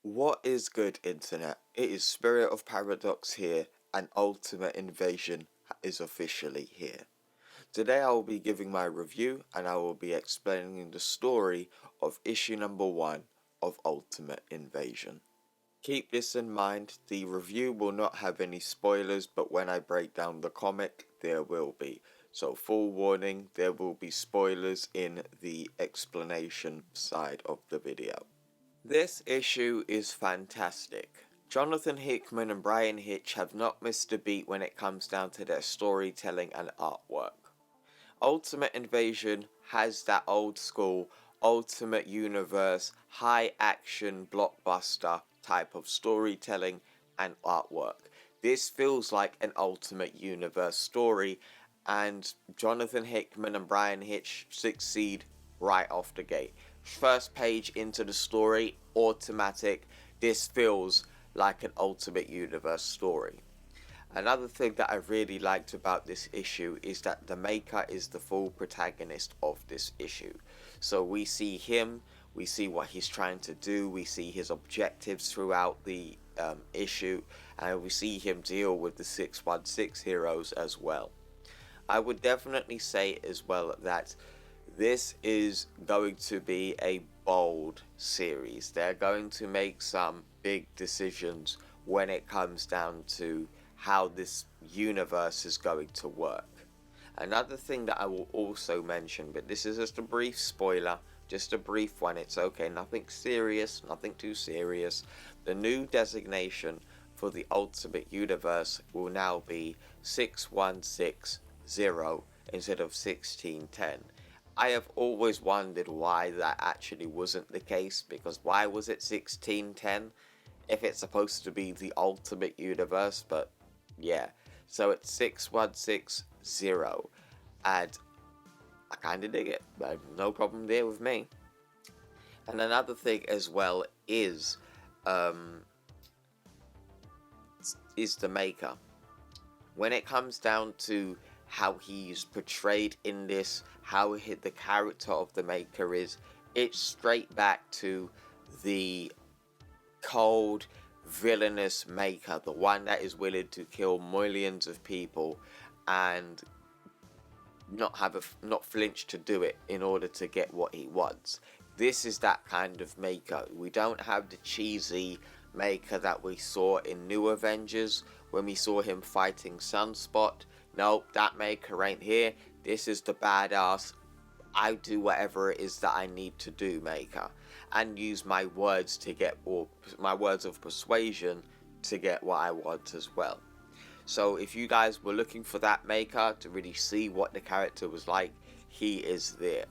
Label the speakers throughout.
Speaker 1: What is good, internet? It is Spirit of Paradox here, and Ultimate Invasion is officially here. Today I will be giving my review and I will be explaining the story of issue number 1 of Ultimate Invasion. Keep this in mind, the review will not have any spoilers, but when I break down the comic, there will be. So full warning, there will be spoilers in the explanation side of the video. This issue is fantastic. Jonathan Hickman and Brian Hitch have not missed a beat when it comes down to their storytelling and artwork. Ultimate Invasion has that old school, Ultimate Universe, high action blockbuster type of storytelling and artwork. This feels like an Ultimate Universe story, and Jonathan Hickman and Brian Hitch succeed right off the gate. First page into the story, automatic, this feels like an Ultimate Universe story. Another thing that I really liked about this issue is that the Maker is the full protagonist of this issue. So we see him, we see what he's trying to do, we see his objectives throughout the issue, and we see him deal with the 616 heroes as well. I would definitely say as well that this is going to be a bold series. They're going to make some big decisions when it comes down to how this universe is going to work. Another thing that I will also mention, but this is just a brief spoiler, just a brief one, it's okay, nothing serious, nothing too serious. The new designation for the Ultimate Universe will now be 6160 instead of 1610. I have always wondered why that actually wasn't the case, because why was it 1610 if it's supposed to be the Ultimate Universe? But yeah, so it's 6160, and I kind of dig it. No problem there with me. And another thing as well is the Maker. When it comes down to how he's portrayed in this, how the character of the Maker is, it's straight back to the cold, villainous Maker, the one that is willing to kill millions of people and not flinch to do it in order to get what he wants. This is that kind of Maker. We don't have the cheesy Maker that we saw in New Avengers when we saw him fighting Sunspot. Nope, that Maker ain't here. This is the badass, I do whatever it is that I need to do Maker, and use my words to get, or my words of persuasion to get what I want as well. So if you guys were looking for that Maker to really see what the character was like, he is there.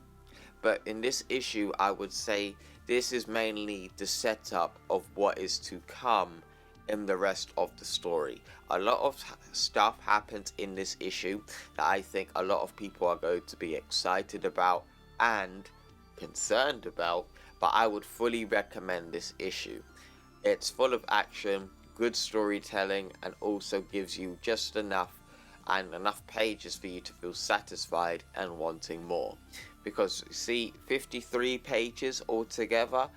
Speaker 1: But in this issue, I would say this is mainly the setup of what is to come in the rest of the story. A lot of stuff happens in this issue that I think a lot of people are going to be excited about and concerned about, but I would fully recommend this issue. It's full of action, good storytelling, and also gives you just enough pages for you to feel satisfied and wanting more. Because see, 53 pages altogether,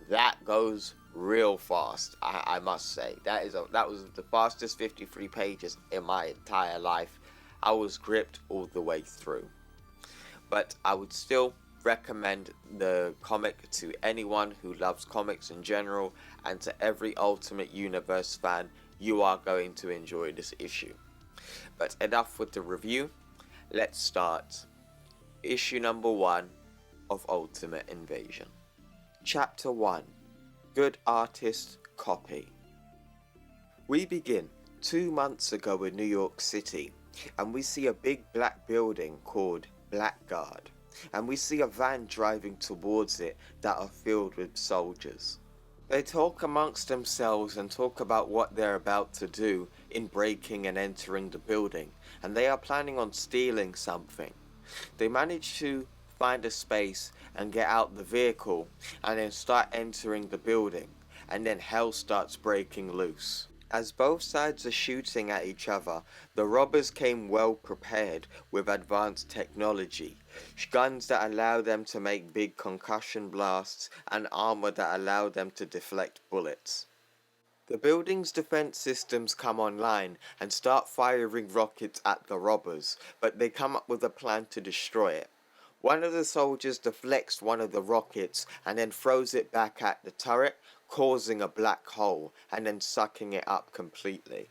Speaker 1: that goes real fast. I must say that was the fastest 53 pages in my entire life. I was gripped all the way through. But I would still recommend the comic to anyone who loves comics in general, and to every Ultimate Universe fan. You are going to enjoy this issue. But enough with the review, let's start issue number 1 of Ultimate Invasion. Chapter 1, Good Artist Copy. We begin 2 months ago in New York City, and we see a big black building called Blackguard, and we see a van driving towards it that are filled with soldiers. They talk amongst themselves and talk about what they're about to do in breaking and entering the building, and they are planning on stealing something. They manage to find a space and get out the vehicle and then start entering the building, and then hell starts breaking loose. As both sides are shooting at each other, the robbers came well prepared with advanced technology, guns that allow them to make big concussion blasts and armor that allow them to deflect bullets. The building's defense systems come online and start firing rockets at the robbers, but they come up with a plan to destroy it. One of the soldiers deflects one of the rockets and then throws it back at the turret, causing a black hole and then sucking it up completely.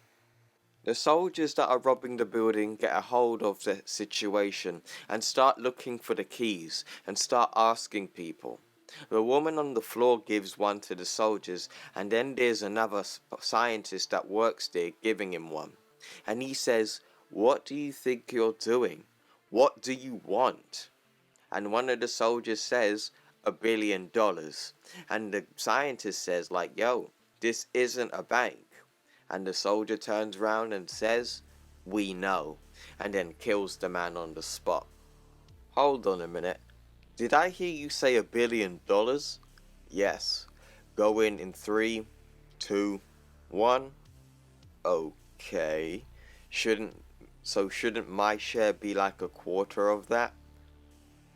Speaker 1: The soldiers that are robbing the building get a hold of the situation and start looking for the keys and start asking people. The woman on the floor gives one to the soldiers, and then there's another scientist that works there giving him one. And he says, "What do you think you're doing? What do you want?" And one of the soldiers says, $1 billion. And the scientist says, like, "Yo, this isn't a bank." And the soldier turns around and says, "We know," and then kills the man on the spot. Hold on a minute. Did I hear you say $1 billion? Yes. Go in 3, 2, 1. Okay. Shouldn't my share be like a quarter of that?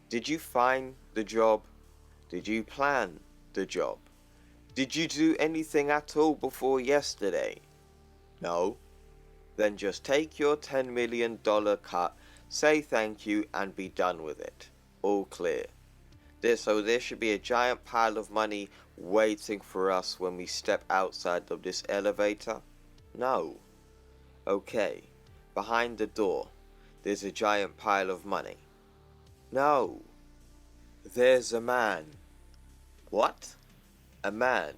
Speaker 1: Did you find the job? Did you plan the job? Did you do anything at all before yesterday? No? Then just take your $10 million cut, say thank you, and be done with it. All clear. So there should be a giant pile of money waiting for us when we step outside of this elevator? No. Okay. Behind the door, there's a giant pile of money. No. There's a man. What? A man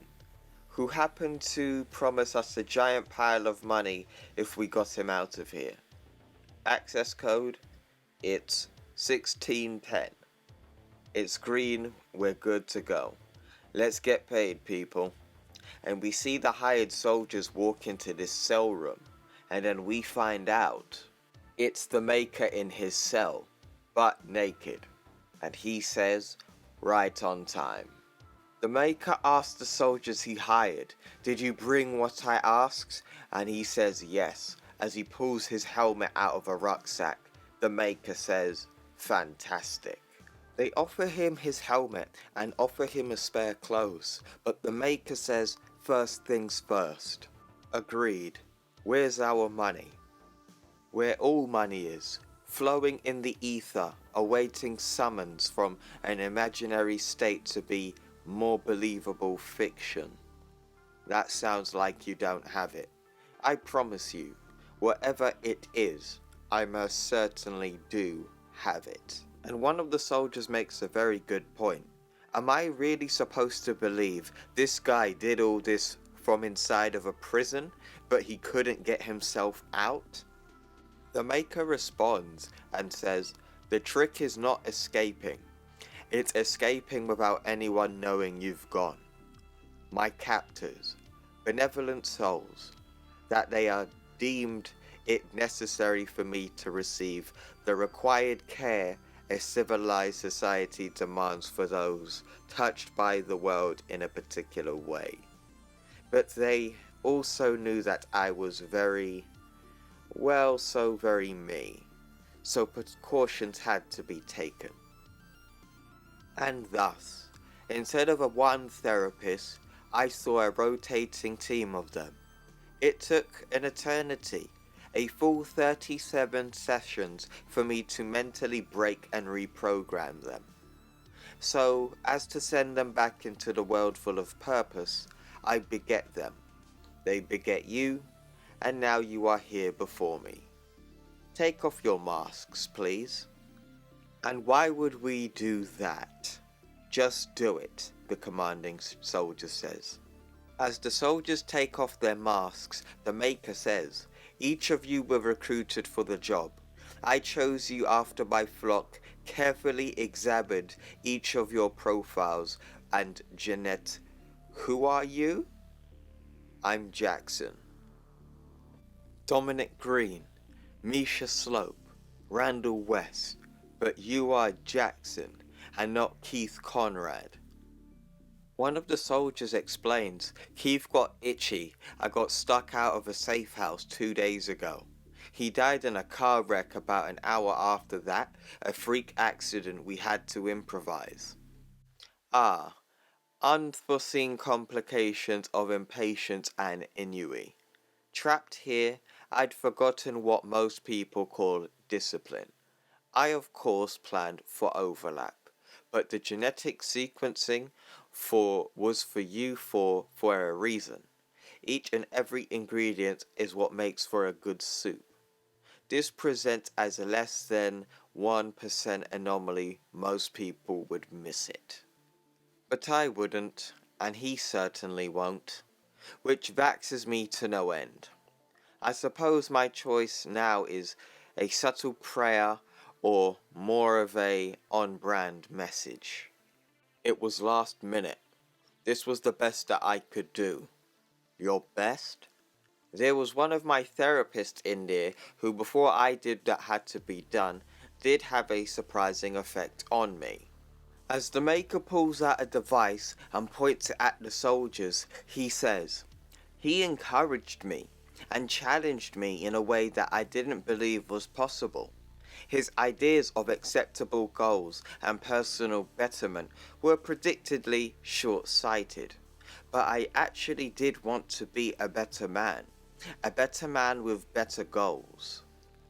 Speaker 1: who happened to promise us a giant pile of money if we got him out of here. Access code, it's 1610. It's green, we're good to go. Let's get paid, people. And we see the hired soldiers walk into this cell room, and then we find out it's the maker in his cell, but naked. And he says, "Right on time." The maker asks the soldiers he hired, "Did you bring what I asked?" And he says yes, as he pulls his helmet out of a rucksack. The maker says, "Fantastic." They offer him his helmet and offer him a spare clothes, but the maker says, "First things first." Agreed. Where's our money? Where all money is, flowing in the ether, awaiting summons from an imaginary state to be more believable fiction. That sounds like you don't have it. I promise you, whatever it is, I most certainly do have it. And one of the soldiers makes a very good point. Am I really supposed to believe this guy did all this from inside of a prison, but he couldn't get himself out? The maker responds and says, "The trick is not escaping. It's escaping without anyone knowing you've gone. My captors, benevolent souls, that they are deemed it necessary for me to receive the required care a civilized society demands for those touched by the world in a particular way. But they also knew that I was very me, so precautions had to be taken. And thus, instead of one therapist, I saw a rotating team of them. It took an eternity, a full 37 sessions for me to mentally break and reprogram them. So, as to send them back into the world full of purpose, I beget them. They beget you, and now you are here before me. Take off your masks, please." "And why would we do that?" "Just do it," the commanding soldier says. As the soldiers take off their masks, the maker says, "Each of you were recruited for the job. I chose you after my flock carefully examined each of your profiles. And Jeanette, who are you?" "I'm Jackson." "Dominic Green, Misha Slope, Randall West, but you are Jackson and not Keith Conrad." One of the soldiers explains, Keith got itchy and got stuck out of a safe house 2 days ago. He died in a car wreck about an hour after that, a freak accident we had to improvise. Ah, unforeseen complications of impatience and ennui. Trapped here, I'd forgotten what most people call discipline. I of course planned for overlap, but the genetic sequencing was for you for a reason. Each and every ingredient is what makes for a good soup. This presents as a less than 1% anomaly, most people would miss it. But I wouldn't, and he certainly won't, which vexes me to no end. I suppose my choice now is a subtle prayer or more of a on-brand message. It was last minute. This was the best that I could do. Your best? There was one of my therapists in there who, before I did that had to be done, did have a surprising effect on me. As the Maker pulls out a device and points it at the soldiers, he says, "He encouraged me and challenged me in a way that I didn't believe was possible. His ideas of acceptable goals and personal betterment were predictably short-sighted. But I actually did want to be a better man with better goals."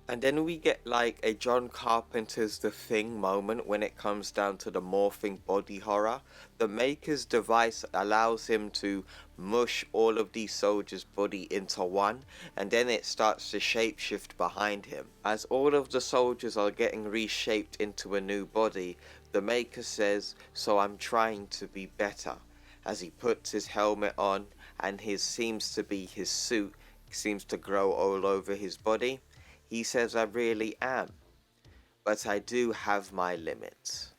Speaker 1: And then we get like a John Carpenter's The Thing moment when it comes down to the morphing body horror. The Maker's device allows him to mush all of these soldiers' body into one, and then it starts to shapeshift behind him. As all of the soldiers are getting reshaped into a new body, the Maker says, "So I'm trying to be better," as he puts his helmet on and his suit seems to grow all over his body. He says, "I really am, but I do have my limits,"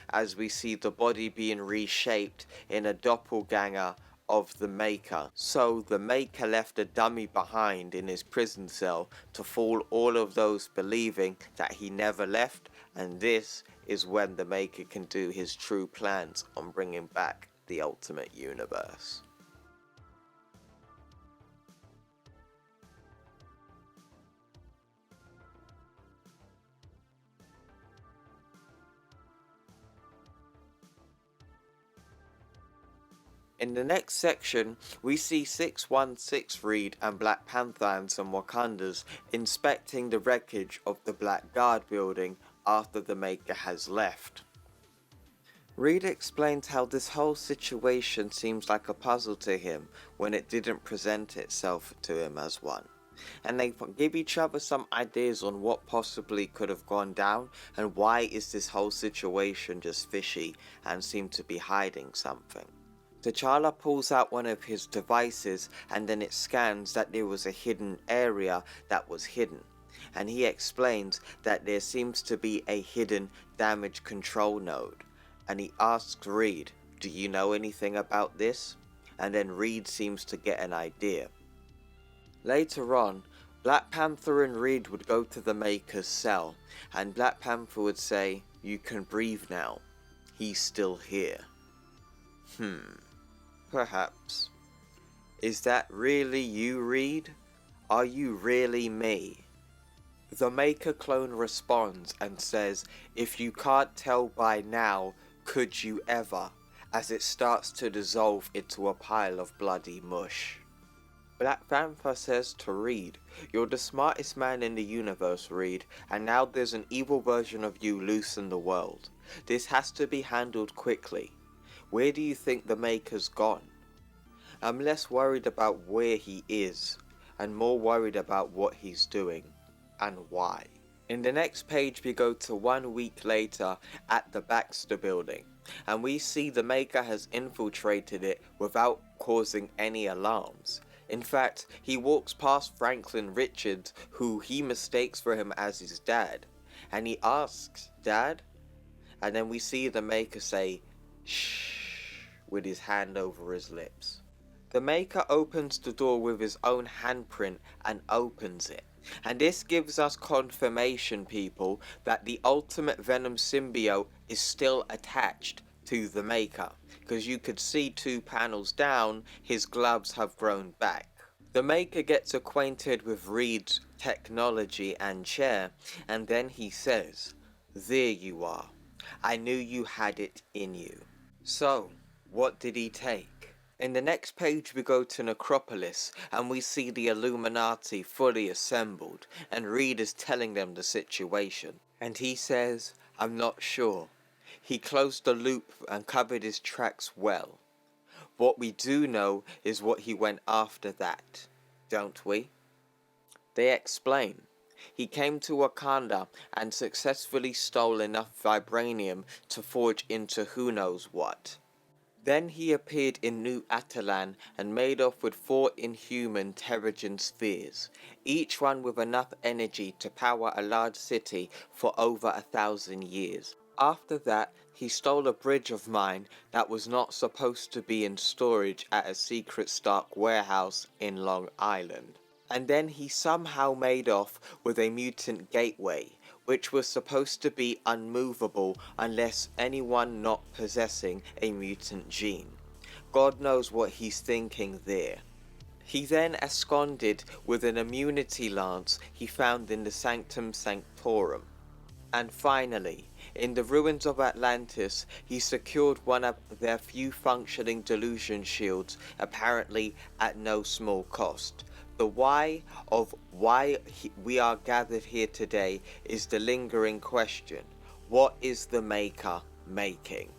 Speaker 1: as we see the body being reshaped in a doppelganger of the Maker. So the Maker left a dummy behind in his prison cell to fool all of those believing that he never left, and this is when the Maker can do his true plans on bringing back the Ultimate Universe. In the next section, we see 616 Reed and Black Panther and some Wakandas inspecting the wreckage of the Black Guard building after the Maker has left. Reed explains how this whole situation seems like a puzzle to him when it didn't present itself to him as one. And they give each other some ideas on what possibly could have gone down and why is this whole situation just fishy and seem to be hiding something. T'Challa pulls out one of his devices and then it scans that there was a hidden area that was hidden. And he explains that there seems to be a hidden damage control node. And he asks Reed, "Do you know anything about this?" And then Reed seems to get an idea. Later on, Black Panther and Reed would go to the Maker's cell, and Black Panther would say, "You can breathe now. He's still here." Perhaps. Is that really you, Reed? Are you really me? The Maker clone responds and says, "If you can't tell by now, could you ever?" as it starts to dissolve into a pile of bloody mush. Black Panther says to Reed, "You're the smartest man in the universe, Reed, and now there's an evil version of you loose in the world. This has to be handled quickly. Where do you think the Maker's gone? I'm less worried about where he is, and more worried about what he's doing, and why." In the next page we go to 1 week later at the Baxter building, and we see the Maker has infiltrated it without causing any alarms. In fact, he walks past Franklin Richards, who he mistakes for him as his dad, and he asks, "Dad?" And then we see the Maker say, "Shh," with his hand over his lips. The Maker opens the door with his own handprint and opens it. And this gives us confirmation, people, that the Ultimate Venom symbiote is still attached to the Maker. because you could see 2 panels down, his gloves have grown back. The Maker gets acquainted with Reed's technology and chair, and then he says, "There you are. I knew you had it in you." So, what did he take? In the next page we go to Necropolis and we see the Illuminati fully assembled, and Reed is telling them the situation. And he says, "I'm not sure. He closed the loop and covered his tracks well. What we do know is what he went after that, don't we?" They explain. He came to Wakanda and successfully stole enough vibranium to forge into who knows what. Then he appeared in New Atalan and made off with 4 inhuman Terrigen spheres, each one with enough energy to power a large city for over 1,000 years. After that, he stole a bridge of mine that was not supposed to be in storage at a secret Stark warehouse in Long Island. And then he somehow made off with a mutant gateway, which was supposed to be unmovable unless anyone not possessing a mutant gene. God knows what he's thinking there. He then absconded with an immunity lance he found in the Sanctum Sanctorum. And finally, in the ruins of Atlantis, he secured one of their few functioning delusion shields, apparently at no small cost. The why of why we are gathered here today is the lingering question. What is the Maker making?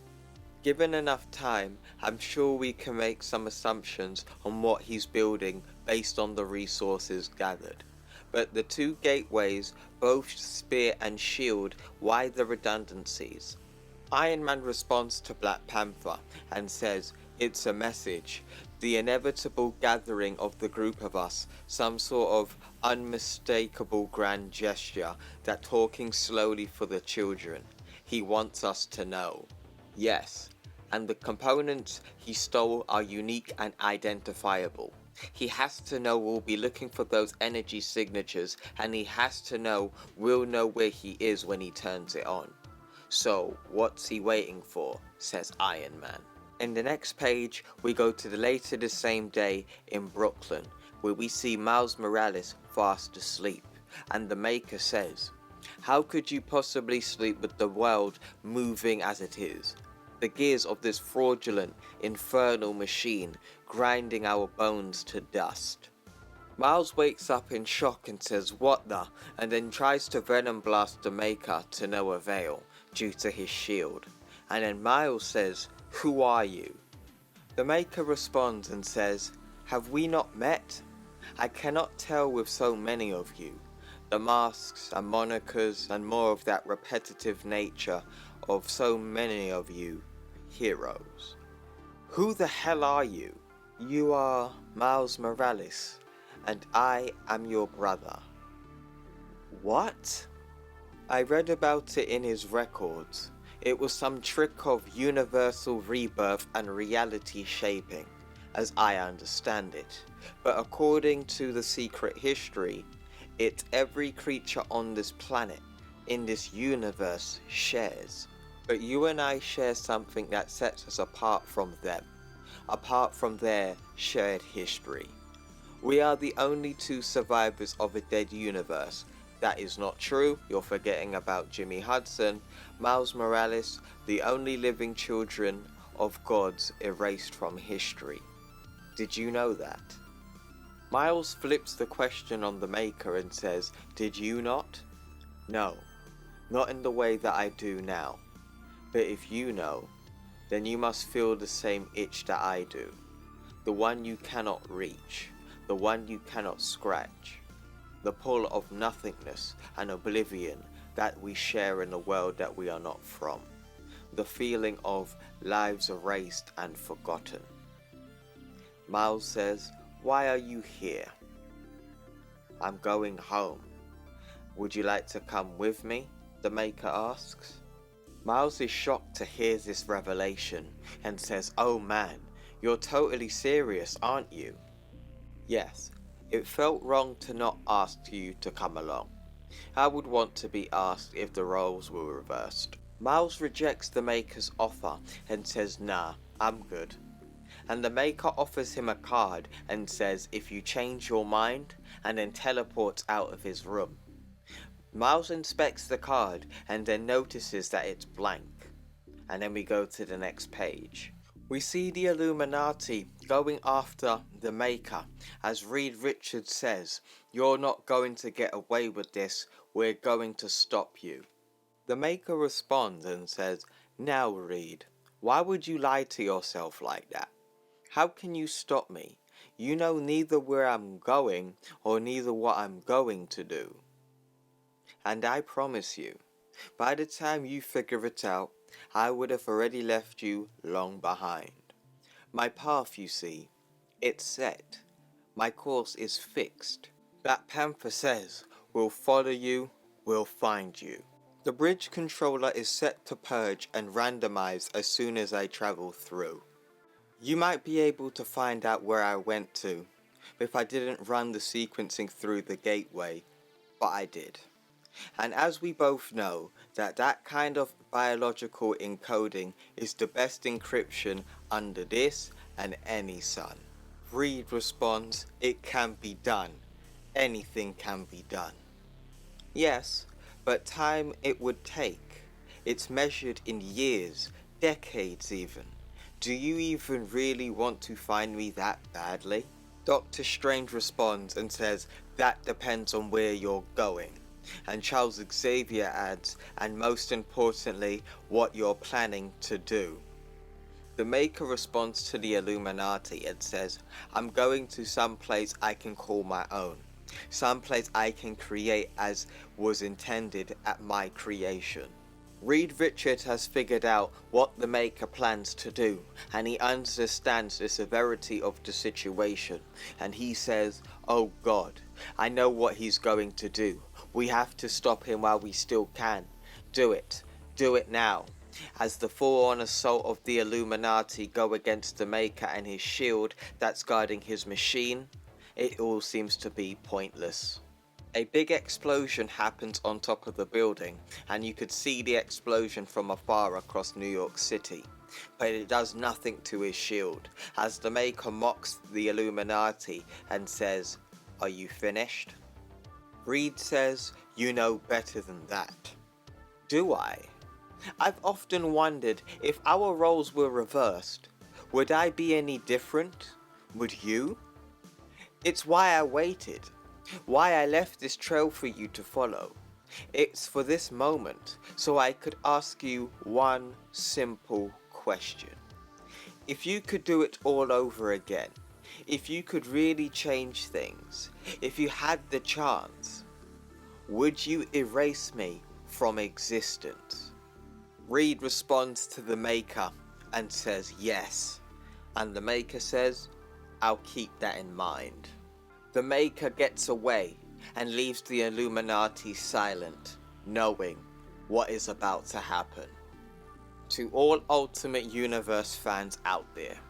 Speaker 1: Given enough time, I'm sure we can make some assumptions on what he's building based on the resources gathered. But the 2 gateways, both spear and shield, why the redundancies? Iron Man responds to Black Panther and says, "It's a message. The inevitable gathering of the group of us, some sort of unmistakable grand gesture that talking slowly for the children. He wants us to know." Yes, and the components he stole are unique and identifiable. He has to know we'll be looking for those energy signatures, and he has to know we'll know where he is when he turns it on. So, what's he waiting for? Says Iron Man. In the next page, we go to the later the same day in Brooklyn, where we see Miles Morales fast asleep, and the Maker says, "How could you possibly sleep with the world moving as it is? The gears of this fraudulent, infernal machine grinding our bones to dust." Miles wakes up in shock and says, "What the?" and then tries to venom blast the Maker to no avail due to his shield. And then Miles says, "Who are you?" The Maker responds and says, "Have we not met? I cannot tell with so many of you. The masks and monikers and more of that repetitive nature of so many of you heroes. Who the hell are you?" "You are Miles Morales, and I am your brother." "What?" "I read about it in his records. It was some trick of universal rebirth and reality shaping, as I understand it. But according to the secret history, it's every creature on this planet, in this universe, shares. But you and I share something that sets us apart from them, apart from their shared history. We are the only 2 survivors of a dead universe. That is not true, you're forgetting about Jimmy Hudson. Miles Morales, the only living children of gods erased from history. Did you know that?" Miles flips the question on the Maker and says, "Did you not?" "No, not in the way that I do now. But if you know, then you must feel the same itch that I do. The one you cannot reach, the one you cannot scratch. The pull of nothingness and oblivion that we share in a world that we are not from. The feeling of lives erased and forgotten." Miles says, "Why are you here?" "I'm going home. Would you like to come with me?" the Maker asks. Miles is shocked to hear this revelation and says, "Oh man, you're totally serious, aren't you?" "Yes, it felt wrong to not ask you to come along. I would want to be asked if the roles were reversed." Miles rejects the Maker's offer and says, "Nah, I'm good. And the Maker offers him a card and says if you change your mind, and then teleports out of his room. Miles inspects the card and then notices that it's blank. And then we go to the next page. We see the Illuminati going after the Maker as Reed Richards says, "You're not going to get away with this, we're going to stop you." The Maker responds and says, "Now Reed, why would you lie to yourself like that? How can you stop me? You know neither where I'm going or neither what I'm going to do. And I promise you, by the time you figure it out, I would have already left you long behind. My path, you see, it's set. My course is fixed. That panther says, we'll follow you, we'll find you." The bridge controller is set to purge and randomize as soon as I travel through. You might be able to find out where I went to if I didn't run the sequencing through the gateway, but I did. And as we both know, that kind of biological encoding is the best encryption under this and any sun. Reed responds, "It can be done. Anything can be done." Yes, but time it would take. It's measured in years, decades even. Do you even really want to find me that badly? Doctor Strange responds and says, "That depends on where you're going." And Charles Xavier adds, "And most importantly, what you're planning to do." The Maker responds to the Illuminati and says, "I'm going to some place I can call my own. Some place I can create as was intended at my creation." Reed Richards has figured out what the Maker plans to do, and he understands the severity of the situation, and he says, "Oh God, I know what he's going to do. We have to stop him while we still can. Do it now." As the full-on assault of the Illuminati go against the Maker and his shield that's guarding his machine, it all seems to be pointless. A big explosion happens on top of the building, and you could see the explosion from afar across New York City. But it does nothing to his shield, as the Maker mocks the Illuminati and says, "Are you finished?" Reed says, "You know better than that." Do I? I've often wondered if our roles were reversed, would I be any different? Would you? It's why I waited. Why I left this trail for you to follow. It's for this moment, so I could ask you one simple question. If you could do it all over again, if you could really change things, if you had the chance, would you erase me from existence? Reed responds to the Maker and says yes, and the Maker says, "I'll keep that in mind." The Maker gets away and leaves the Illuminati silent, knowing what is about to happen. To all Ultimate Universe fans out there,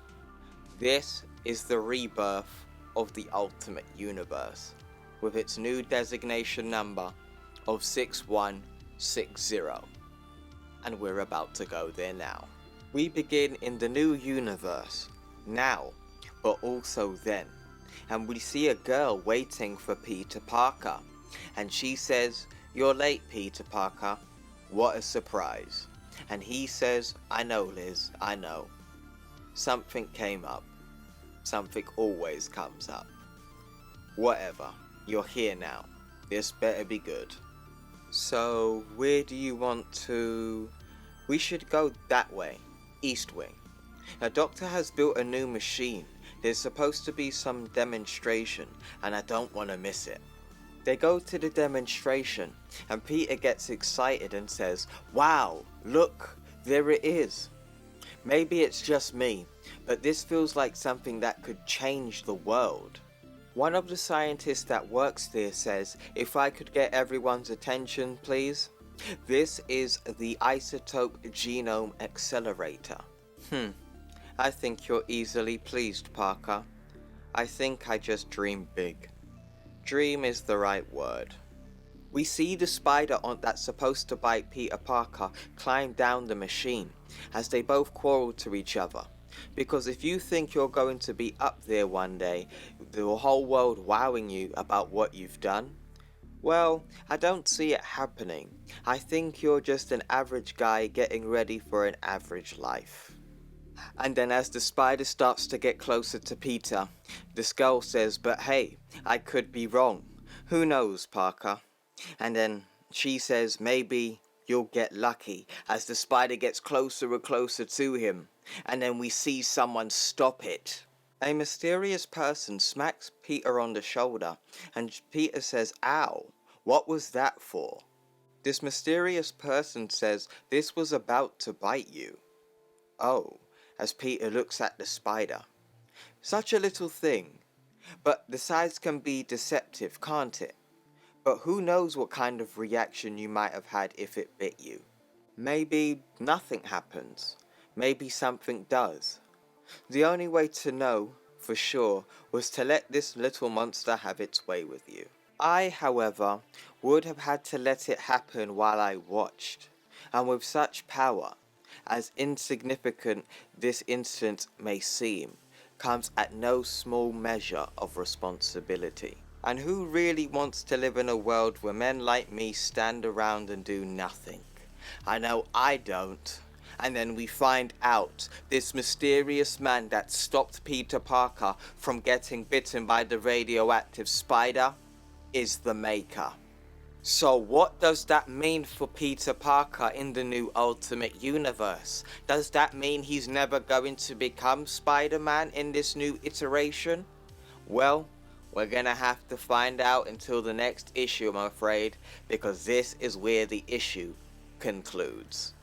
Speaker 1: this is the rebirth of the Ultimate Universe, with its new designation number of 6160. And we're about to go there now. We begin in the new universe, now, but also then. And we see a girl waiting for Peter Parker. And she says, "You're late, Peter Parker." What a surprise. And he says, "I know, Liz, I know. Something came up. Something always comes up. Whatever, you're here now. This better be good." So, where do you want to... We should go that way, East Wing. Now, Doctor has built a new machine. There's supposed to be some demonstration, and I don't want to miss it. They go to the demonstration, and Peter gets excited and says, "Wow, look, there it is." Maybe it's just me, but this feels like something that could change the world. One of the scientists that works there says, "If I could get everyone's attention, please." This is the Isotope Genome Accelerator. I think you're easily pleased, Parker. I think I just dream big. Dream is the right word. We see the spider that's supposed to bite Peter Parker climb down the machine, as they both quarrel to each other. Because if you think you're going to be up there one day, the whole world wowing you about what you've done, well, I don't see it happening. I think you're just an average guy getting ready for an average life. And then as the spider starts to get closer to Peter, the skull says, "But hey, I could be wrong. Who knows, Parker?" And then she says, "Maybe you'll get lucky," as the spider gets closer and closer to him. And then we see someone stop it. A mysterious person smacks Peter on the shoulder, and Peter says, "Ow, what was that for?" This mysterious person says this was about to bite you. Oh, as Peter looks at the spider. Such a little thing, but the size can be deceptive, can't it? But who knows what kind of reaction you might have had if it bit you. Maybe nothing happens. Maybe something does. The only way to know for sure was to let this little monster have its way with you. I, however, would have had to let it happen while I watched, and with such power, as insignificant this incident may seem, comes at no small measure of responsibility. And who really wants to live in a world where men like me stand around and do nothing? I know I don't. And then we find out this mysterious man that stopped Peter Parker from getting bitten by the radioactive spider is the Maker. So what does that mean for Peter Parker in the new Ultimate Universe? Does that mean he's never going to become Spider-Man in this new iteration? Well, we're gonna have to find out until the next issue, I'm afraid, because this is where the issue concludes.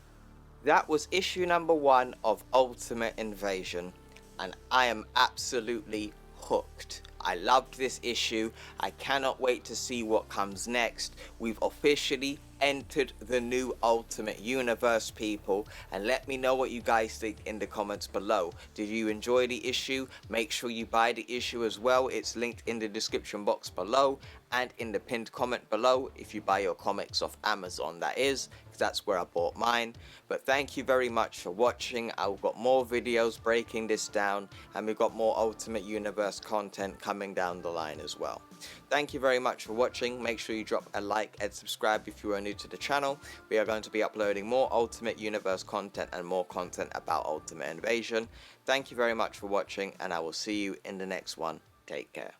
Speaker 1: That was issue number 1 of Ultimate Invasion, and I am absolutely hooked. I loved this issue. I cannot wait to see what comes next. We've officially entered the new Ultimate Universe, people, and let me know what you guys think in the comments below. Did you enjoy the issue? Make sure you buy the issue as well. It's linked in the description box below and in the pinned comment below if you buy your comics off Amazon, that is, because that's where I bought mine. But thank you very much for watching. I've got more videos breaking this down, and we've got more Ultimate Universe content coming down the line as well. Thank you very much for watching. Make sure you drop a like and subscribe if you are new to the channel. We are going to be uploading more Ultimate Universe content and more content about Ultimate Invasion. Thank you very much for watching, and I will see you in the next one. Take care.